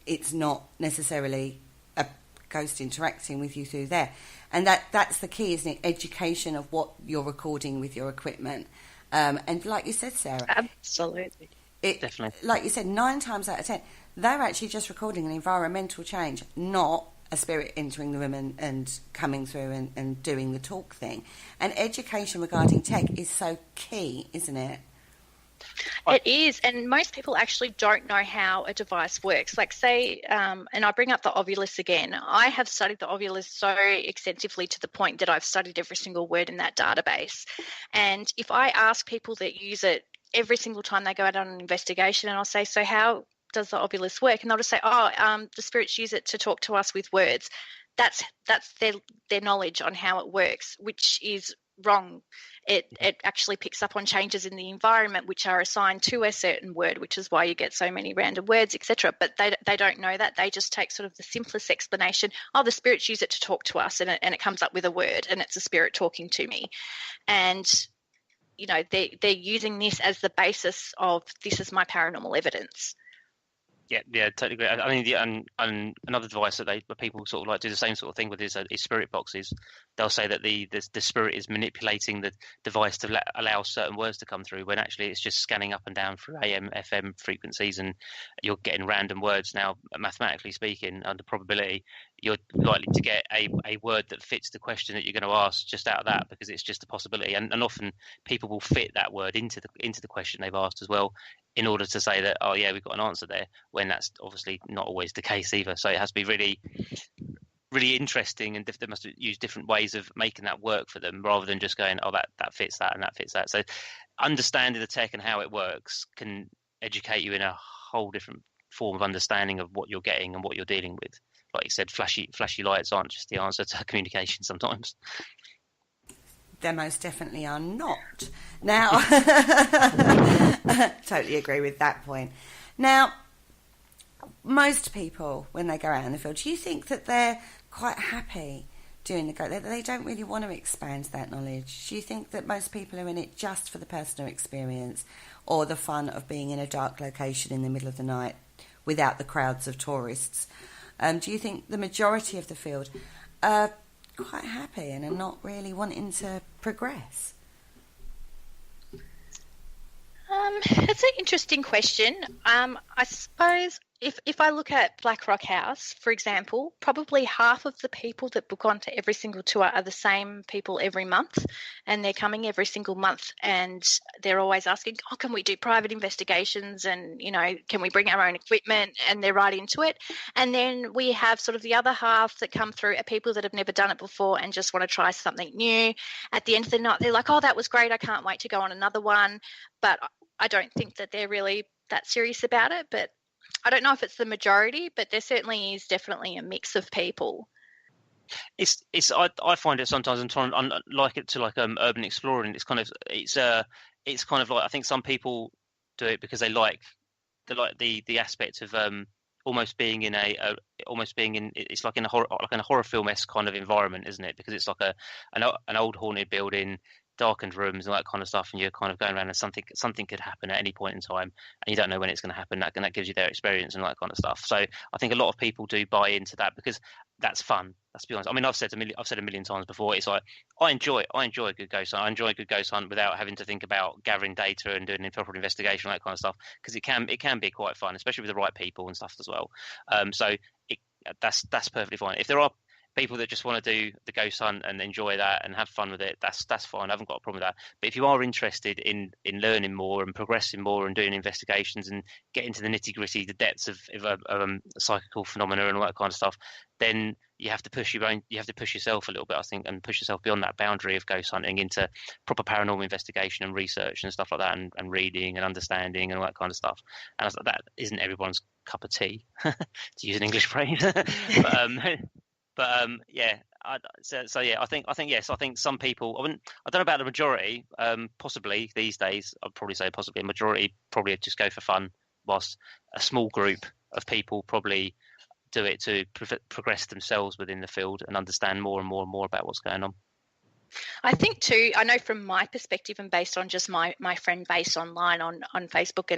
it's not necessarily a ghost interacting with you through there. And that's the key, isn't it? Education of what you're recording with your equipment. And like you said, Sarah, absolutely, definitely. Like you said, 9 times out of 10, they're actually just recording an environmental change, not a spirit entering the room and coming through and doing the talk thing. And education regarding tech is so key, isn't it? It is, and most people actually don't know how a device works. Like say, and I bring up the Ovilus again, I have studied the Ovilus so extensively to the point that I've studied every single word in that database. And if I ask people that use it every single time they go out on an investigation, and I'll say, so how does the Ovilus work? And they'll just say, the spirits use it to talk to us with words. That's their knowledge on how it works, which is wrong. It actually picks up on changes in the environment which are assigned to a certain word, which is why you get so many random words, etc. But they don't know that. They just take sort of the simplest explanation. The spirits use it to talk to us, and it comes up with a word, and it's a spirit talking to me. And they're using this as the basis of, this is my paranormal evidence. Yeah, totally agree. I mean, and another device that people sort of like do the same sort of thing with is spirit boxes. They'll say that the spirit is manipulating the device to allow certain words to come through, when actually it's just scanning up and down through AM, FM frequencies, and you're getting random words. Now, mathematically speaking, under probability, you're likely to get a word that fits the question that you're going to ask just out of that, because it's just a possibility. And often people will fit that word into the question they've asked as well, in order to say that, oh yeah, we've got an answer there, when that's obviously not always the case either. So it has to be really, really interesting, and they must use different ways of making that work for them, rather than just going, oh, that fits that and that fits that. So understanding the tech and how it works can educate you in a whole different form of understanding of what you're getting and what you're dealing with. Like you said, flashy lights aren't just the answer to communication sometimes. They most definitely are not. Now, totally agree with that point. Now, most people, when they go out in the field, do you think that they're quite happy doing the go? They don't really want to expand that knowledge. Do you think that most people are in it just for the personal experience, or the fun of being in a dark location in the middle of the night without the crowds of tourists? Do you think the majority of the field are quite happy and are not really wanting to progress? It's an interesting question. I suppose if I look at Black Rock House, for example, probably half of the people that book onto every single tour are the same people every month, and they're coming every single month, and they're always asking, can we do private investigations, and can we bring our own equipment, and they're right into it. And then we have sort of the other half that come through are people that have never done it before and just want to try something new. At the end of the night, they're like, that was great, I can't wait to go on another one. But I don't think that they're really that serious about it. But I don't know if it's the majority, but there certainly is definitely a mix of people. I find it sometimes, I'm trying to like it to urban exploring. It's kind of like, I think some people do it because they like the aspect of almost being in it's like in a horror film-esque kind of environment, isn't it? Because it's like an old haunted building, darkened rooms and that kind of stuff, and you're kind of going around, and something could happen at any point in time, and you don't know when it's going to happen. That gives you their experience and that kind of stuff. So I think a lot of people do buy into that because that's fun. Let's be honest. I mean, I've said a million times before, it's like I enjoy a good ghost hunt. I enjoy a good ghost hunt without having to think about gathering data and doing proper investigation and that kind of stuff, because it can be quite fun, especially with the right people and stuff as well. So that's perfectly fine. If there are people that just want to do the ghost hunt and enjoy that and have fun with it, that's fine. I haven't got a problem with that. But if you are interested in learning more and progressing more and doing investigations and getting to the nitty gritty, the depths of psychical phenomena and all that kind of stuff, then you have to push yourself a little bit, I think, and push yourself beyond that boundary of ghost hunting into proper paranormal investigation and research and stuff like that, and reading and understanding and all that kind of stuff. And that isn't everyone's cup of tea, to use an English phrase. But yeah, I think yes. I think some people. I don't know about the majority. Possibly these days, I'd probably say possibly a majority probably just go for fun, whilst a small group of people probably do it to progress themselves within the field and understand more and more and more about what's going on. I think too, I know from my perspective and based on just my friend base online on Facebook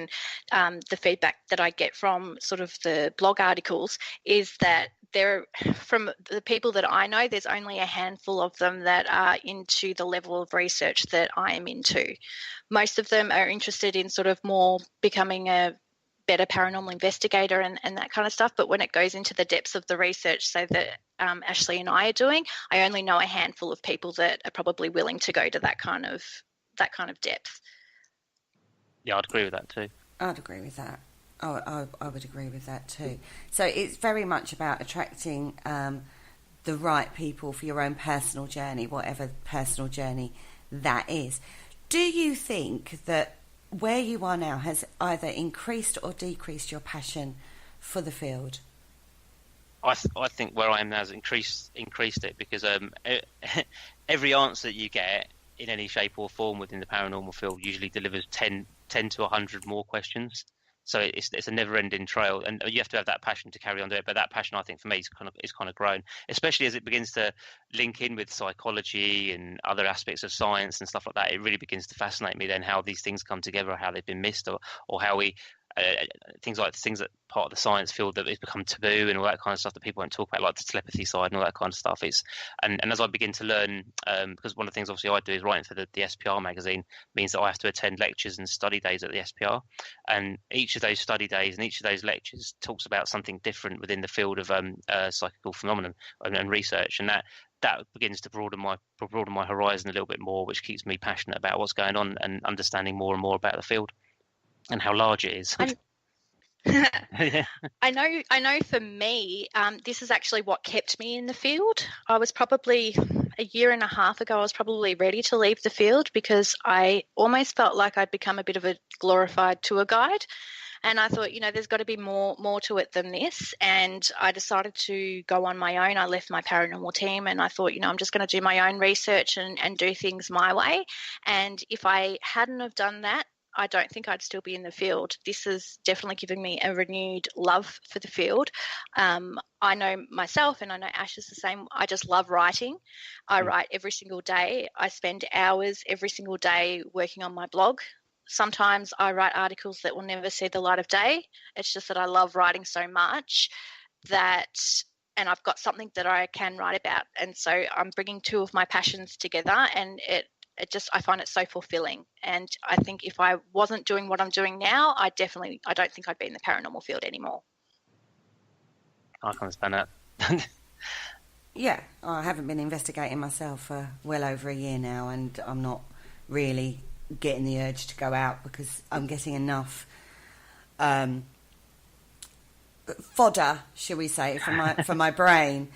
and the feedback that I get from sort of the blog articles, is that from the people that I know, there's only a handful of them that are into the level of research that I am into. Most of them are interested in sort of more becoming a better paranormal investigator and that kind of stuff. But when it goes into the depths of the research, so that Ashley and I are doing, I only know a handful of people that are probably willing to go to that kind of depth. Yeah, I'd agree with that too. I'd agree with that. I would agree with that too. So it's very much about attracting the right people for your own personal journey, whatever personal journey that is. Do you think that where you are now has either increased or decreased your passion for the field? I think where I am now has increased it, because every answer that you get in any shape or form within the paranormal field usually delivers 10 to 100 more questions. So it's a never-ending trail, and you have to have that passion to carry on doing it. But that passion, I think, for me, is kind of grown, especially as it begins to link in with psychology and other aspects of science and stuff like that. It really begins to fascinate me then how these things come together, how they've been missed, or how we things that part of the science field that has become taboo and all that kind of stuff that people won't talk about, like the telepathy side and all that kind of stuff. And as I begin to learn, because one of the things obviously I do is writing for the SPR magazine, means that I have to attend lectures and study days at the SPR, and each of those study days and each of those lectures talks about something different within the field of psychical phenomenon and research, and that begins to broaden my horizon a little bit more, which keeps me passionate about what's going on and understanding more and more about the field and how large it is. Yeah. I know for me, this is actually what kept me in the field. I was probably a year and a half ago, I was probably ready to leave the field because I almost felt like I'd become a bit of a glorified tour guide. And I thought, there's got to be more to it than this. And I decided to go on my own. I left my paranormal team and I thought, I'm just going to do my own research and do things my way. And if I hadn't have done that, I don't think I'd still be in the field. This is definitely giving me a renewed love for the field. I know myself, and I know Ash is the same. I just love writing. I write every single day. I spend hours every single day working on my blog. Sometimes I write articles that will never see the light of day. It's just that I love writing so much and I've got something that I can write about. And so I'm bringing two of my passions together, and I find it so fulfilling. And I think if I wasn't doing what I'm doing now, I don't think I'd be in the paranormal field anymore. I can understand that. Yeah, I haven't been investigating myself for well over a year now, and I'm not really getting the urge to go out because I'm getting enough fodder, shall we say, for my brain,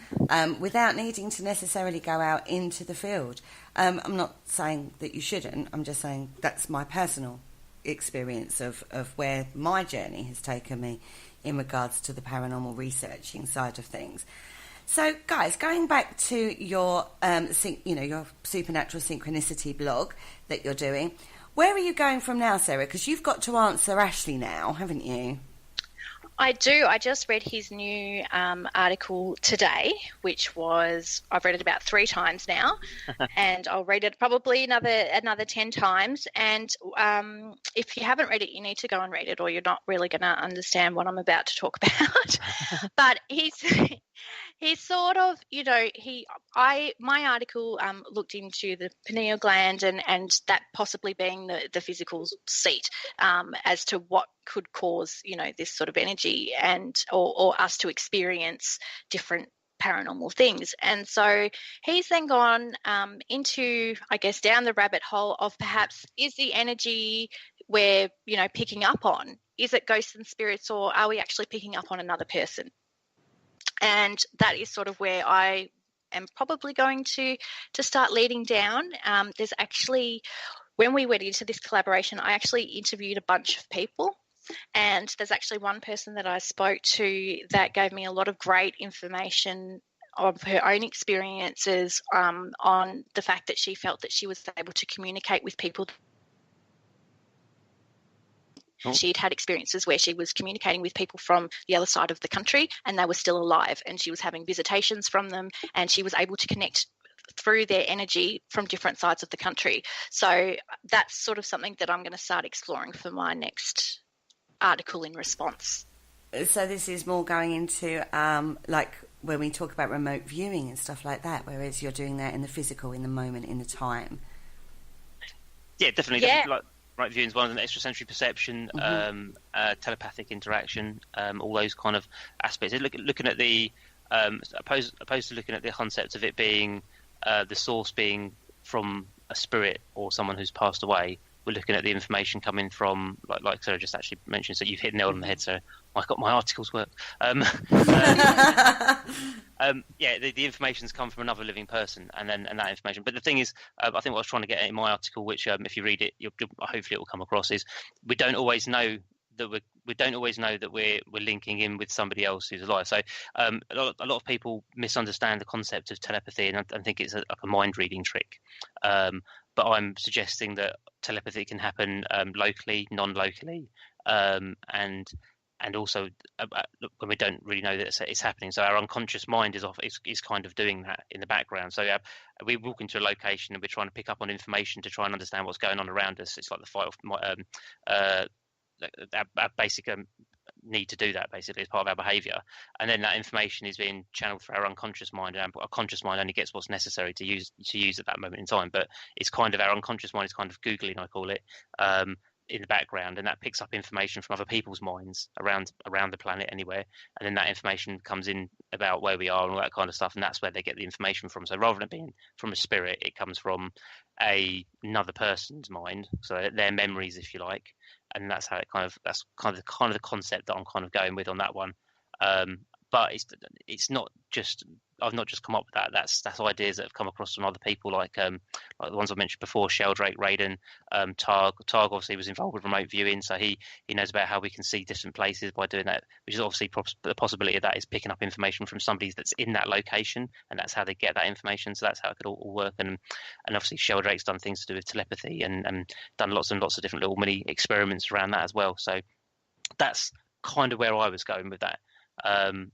without needing to necessarily go out into the field. I'm not saying that you shouldn't. I'm just saying that's my personal experience of where my journey has taken me in regards to the paranormal researching side of things. So, guys, going back to your your supernatural synchronicity blog that you're doing, where are you going from now, Sarah? Because you've got to answer Ashley now, haven't you? I do. I just read his new article today, which I've read it about 3 times now, and I'll read it probably another 10 times. And if you haven't read it, you need to go and read it, or you're not really going to understand what I'm about to talk about. But he's sort of, my article looked into the pineal gland and that possibly being the physical seat as to what could cause, this sort of energy or us to experience different paranormal things. And so he's then gone into, I guess, down the rabbit hole of perhaps is the energy we're, picking up on, is it ghosts and spirits, or are we actually picking up on another person? And that is sort of where I am probably going to start leading down. There's actually, when we went into this collaboration, I actually interviewed a bunch of people. And there's actually one person that I spoke to that gave me a lot of great information of her own experiences on the fact that she felt that she was able to communicate with people. She'd had experiences where she was communicating with people from the other side of the country and they were still alive, and she was having visitations from them, and she was able to connect through their energy from different sides of the country. So that's sort of something that I'm going to start exploring for my next article in response. So this is more going into like when we talk about remote viewing and stuff like that, whereas you're doing that in the physical, in the moment, in the time. Yeah, definitely. Like remote viewing is one of the extrasensory perception, telepathic interaction, all those kind of aspects. Looking at the opposed to looking at the concept of it being the source being from a spirit or someone who's passed away. we're looking at the information coming from, like Sarah just actually mentioned, so you've hit the nail on the head, so I got my articles work. The information's come from another living person, and that information. But the thing is, I think what I was trying to get at in my article, which if you read it, hopefully it will come across, is we don't always know that we're linking in with somebody else who's alive. So a lot of people misunderstand the concept of telepathy and think it's like a mind reading trick. But I'm suggesting that telepathy can happen locally, non-locally, and also when we don't really know that it's happening. So our unconscious mind is kind of doing that in the background. So we walk into a location and we're trying to pick up on information to try and understand what's going on around us. It's like the fight our basic need to do that, basically, as part of our behaviour, and then that information is being channeled through our unconscious mind, and our conscious mind only gets what's necessary to use at that moment in time. But it's kind of our unconscious mind is kind of googling, I call it, in the background, and that picks up information from other people's minds around the planet anywhere, and then that information comes in about where we are and all that kind of stuff, and that's where they get the information from. So rather than it being from a spirit, it comes from another person's mind, so their memories, if you like, and that's how that's kind of the concept that I'm kind of going with on that one. But it's not just, I've not just come up with that. That's ideas that have come across from other people, like the ones I mentioned before, Sheldrake, Radon, Targ. Targ obviously was involved with remote viewing, so he knows about how we can see different places by doing that, which is obviously the possibility of that is picking up information from somebody that's in that location, and that's how they get that information. So that's how it could all work. And obviously Sheldrake's done things to do with telepathy and done lots and lots of different little mini experiments around that as well. So that's kind of where I was going with that.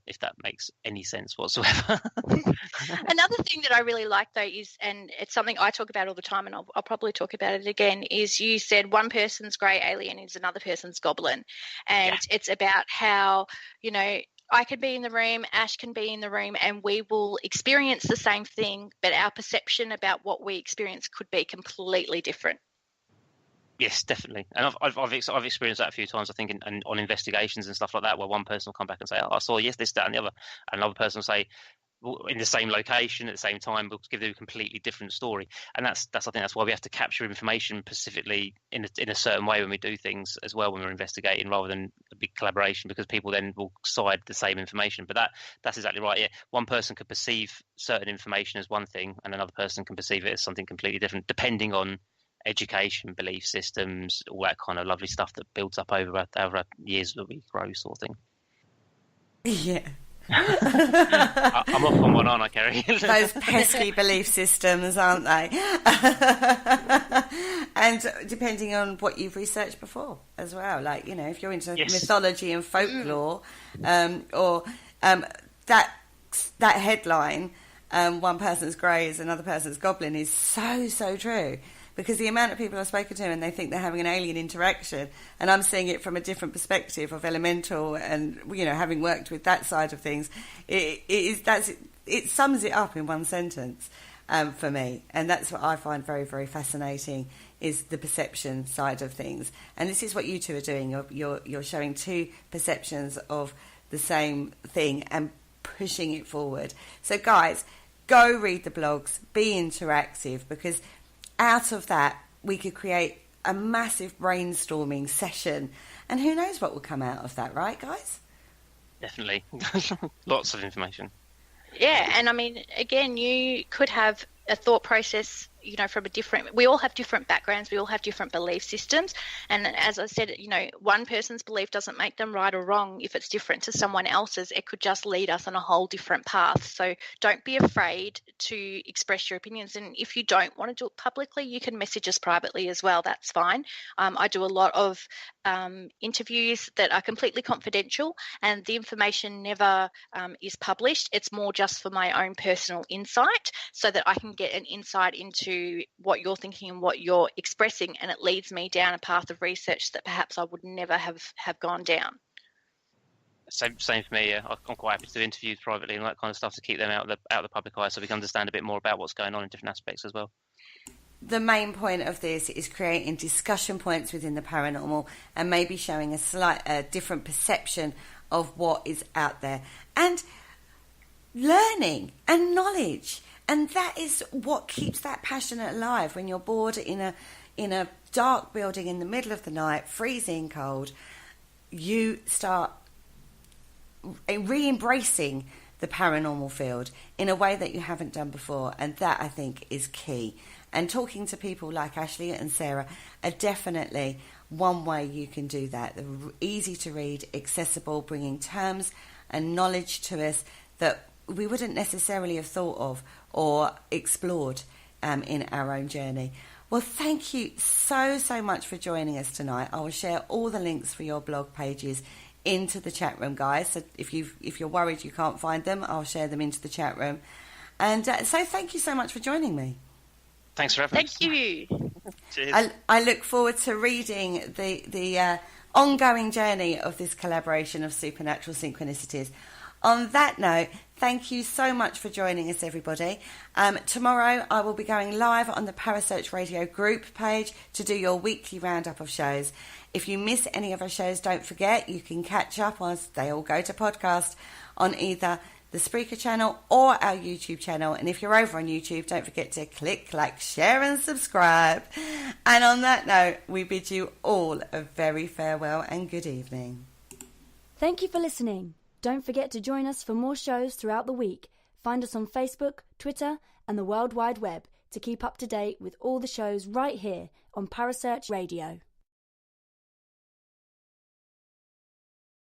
If that makes any sense whatsoever. Another thing that I really like, though, is, and it's something I talk about all the time, and I'll probably talk about it again, is you said one person's grey alien is another person's goblin. And it's about how, I can be in the room, Ash can be in the room, and we will experience the same thing, but our perception about what we experience could be completely different. Yes, definitely, and I've experienced that a few times. I think and on investigations and stuff like that, where one person will come back and say, "Oh, I saw this, that, and the other," and another person will say, in the same location at the same time, will give you a completely different story. And I think that's why we have to capture information specifically in a certain way when we do things as well, when we're investigating, rather than a big collaboration, because people then will side the same information. But that's exactly right. Yeah, one person could perceive certain information as one thing, and another person can perceive it as something completely different, depending on education, belief systems, all that kind of lovely stuff that builds up over years that we grow, sort of thing. Yeah. I'm off on one, aren't I, Kerry? Those pesky belief systems, aren't they? And depending on what you've researched before as well, like, if you're into mythology and folklore, or that headline, one person's grey is another person's goblin, is so true. Because the amount of people I've spoken to and they think they're having an alien interaction, and I'm seeing it from a different perspective of elemental, and having worked with that side of things, it sums it up in one sentence for me, and that's what I find very, very fascinating, is the perception side of things. And this is what you two are doing. You're showing two perceptions of the same thing and pushing it forward. So guys, go read the blogs, be interactive, because out of that, we could create a massive brainstorming session. And who knows what will come out of that, right, guys? Definitely. Lots of information. Yeah, and I mean, again, you could have a thought process, from we all have different backgrounds, we all have different belief systems. And as I said, one person's belief doesn't make them right or wrong. If it's different to someone else's, it could just lead us on a whole different path. So don't be afraid to express your opinions. And if you don't want to do it publicly, you can message us privately as well. That's fine. I do a lot of interviews that are completely confidential, and the information never is published. It's more just for my own personal insight, so that I can get an insight into what you're thinking and what you're expressing, and it leads me down a path of research that perhaps I would never have gone down. Same for me. I'm quite happy to do interviews privately and that kind of stuff, to keep them out of the public eye, so we can understand a bit more about what's going on in different aspects as well. The main point of this is creating discussion points within the paranormal, and maybe showing a different perception of what is out there, and learning and knowledge. And that is what keeps that passion alive when you're bored in a dark building in the middle of the night, freezing cold, you start re-embracing the paranormal field in a way that you haven't done before, and that I think is key. And talking to people like Ashley and Sarah are definitely one way you can do that. They're easy to read, accessible, bringing terms and knowledge to us that we wouldn't necessarily have thought of or explored in our own journey. Well, thank you so much for joining us tonight. I will share all the links for your blog pages into the chat room, guys. So if you're worried you can't find them, I'll share them into the chat room. And so thank you so much for joining me. Thanks for having us. Thank you. Cheers. I look forward to reading the ongoing journey of this collaboration of supernatural synchronicities. On that note, thank you so much for joining us, everybody. Tomorrow I will be going live on the Parasearch Radio group page to do your weekly roundup of shows. If you miss any of our shows, don't forget you can catch up as they all go to podcast on either the Spreaker channel or our YouTube channel. And if you're over on YouTube, don't forget to click like, share and subscribe. And on that note, we bid you all a very farewell and good evening. Thank you for listening. Don't forget to join us for more shows throughout the week. Find us on Facebook, Twitter and the World Wide Web to keep up to date with all the shows right here on Parasearch Radio.